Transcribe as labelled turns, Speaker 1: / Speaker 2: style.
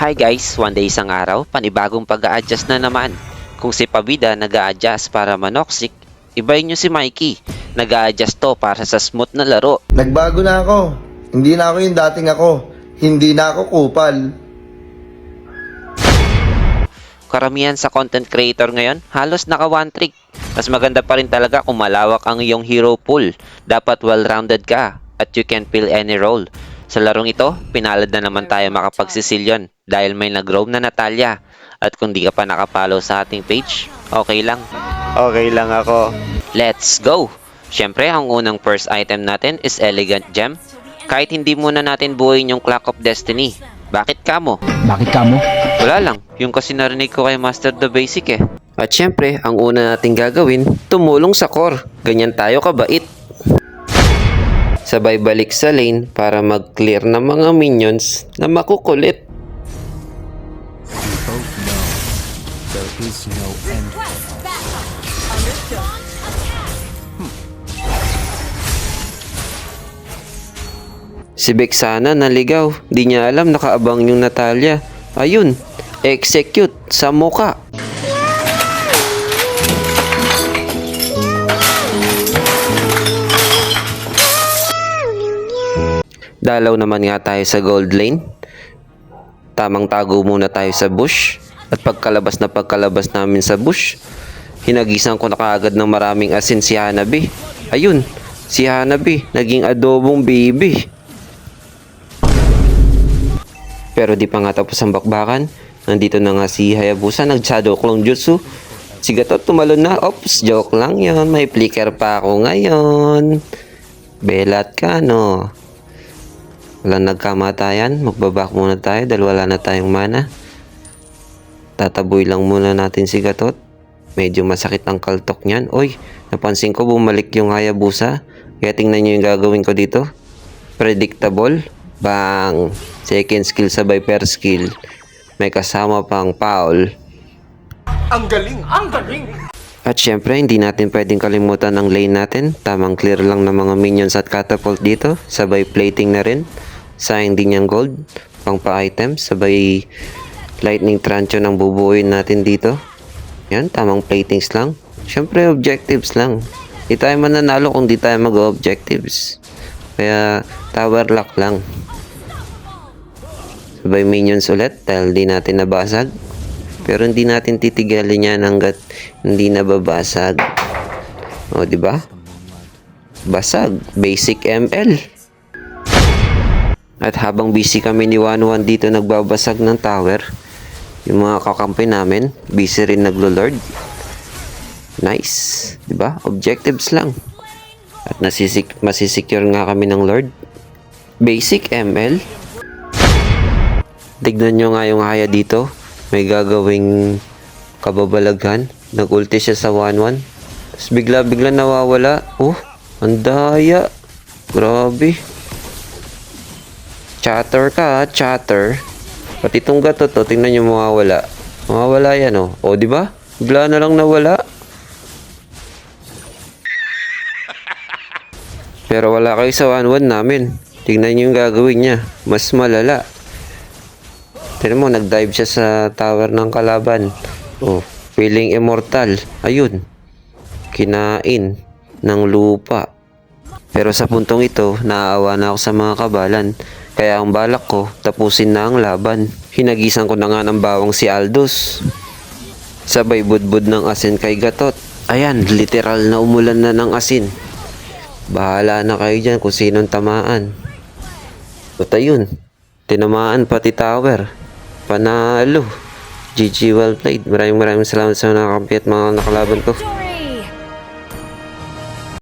Speaker 1: Hi guys, one day isang araw, panibagong pag-a-adjust na naman. Kung si Pabida nag-a-adjust para manoxic, ibayin nyo si Mikey. Nag-a-adjust to para sa smooth na laro.
Speaker 2: Nagbago na ako. Hindi na ako yung dating ako. Hindi na ako kupal.
Speaker 1: Karamihan sa content creator ngayon, halos naka one trick. Mas maganda pa rin talaga kung malawak ang iyong hero pool. Dapat well-rounded ka at you can fill any role. Sa larong ito, pinalad na naman tayo makapagsisilyon dahil may nag-roam na Natalia. At kung di ka pa nakapollow sa ating page, okay lang. Okay lang ako. Let's go! Siyempre, ang unang first item natin is Elegant Gem. Kahit hindi muna natin buuin yung Clock of Destiny. Bakit kamo?
Speaker 3: Bakit ka mo?
Speaker 1: Wala lang, yung kasi narinig ko kay Master the Basic eh. At syempre, ang una nating gagawin, tumulong sa core. Ganyan tayo kabait. Sabay balik sa lane para mag-clear ng mga minions na makukulit.
Speaker 3: There is no end.
Speaker 1: Si Vexana naligaw, di niya alam nakaabang yung Natalia. Ayun, execute sa muka. Dalaw naman nga tayo sa gold lane. Tamang tago muna tayo sa bush. At pagkalabas namin sa bush, hinagisan ko na kaagad ng maraming asin si Hanabi. Ayun, si Hanabi, naging adobong baby. Pero di pa nga tapos ang bakbakan. Nandito na nga si Hayabusa, nag-shadow clone jutsu. Si Gatot tumalon na. Ops, joke lang yon. May flicker pa ako ngayon. Belat ka, no? Walang nagkamatayan. Magbabak muna tayo dahil wala na tayong mana. Tataboy lang muna natin si Gatot. Medyo masakit ang kaltok niyan. Oy, napansin ko bumalik yung Hayabusa. Kaya tingnan nyo yung gagawin ko dito. Predictable. Bang! Second skill sabay per skill. May kasama pang foul.
Speaker 4: Ang galing! Ang galing!
Speaker 1: At syempre, hindi natin pwedeng kalimutan ang lane natin. Tamang clear lang ng mga minions at catapult dito. Sabay plating na rin. Sayang din yung gold. Pang pa-item. Sabay lightning trancho ng bubuuin natin dito. Yan, tamang platings lang. Syempre, objectives lang. Di tayo mananalo kung di tayo mag-objectives. Kaya, tower lock lang. Sabay minions ulit dahil di natin nabasag. Pero hindi natin titigalin yan hanggat hindi nababasag. O, di ba? Basag. Basic ML. At habang busy kami ni 1-1 dito nagbabasag ng tower, yung mga kakampi namin, busy rin naglo-lord. Nice. Di ba? Objectives lang. At masisecure nga kami ng lord. Basic ML. Tignan nyo nga yung Haya dito. May gagawing kababalaghan. Nag-ulti siya sa 1-1. Tapos bigla-bigla nawawala. Oh, ang daya. Grabe. Chatter ka, chatter. Pati itong Gatot, oh, tingnan nyo mawawala. Mawawala yan, oh. O, di ba? Bigla na lang nawala. Pero wala kayo sa 1-1 namin. Tingnan nyo yung gagawin niya. Mas malala. Tignan mo, nag-dive siya sa tower ng kalaban. Oh, feeling immortal. Ayun. Kinain ng lupa. Pero sa puntong ito, naaawa na ako sa mga kabalan. Kaya ang balak ko, tapusin na ang laban. Hinagisan ko na nga ng bawang si Aldous. Sabay budbud ng asin kay Gatot. Ayan, literal na umulan na ng asin. Bahala na kayo dyan kung sinong tamaan. At ayun, tinamaan pati tower. Panalo. GG, well played. Maraming salamat sa mga kampi at mga nakalaban ko.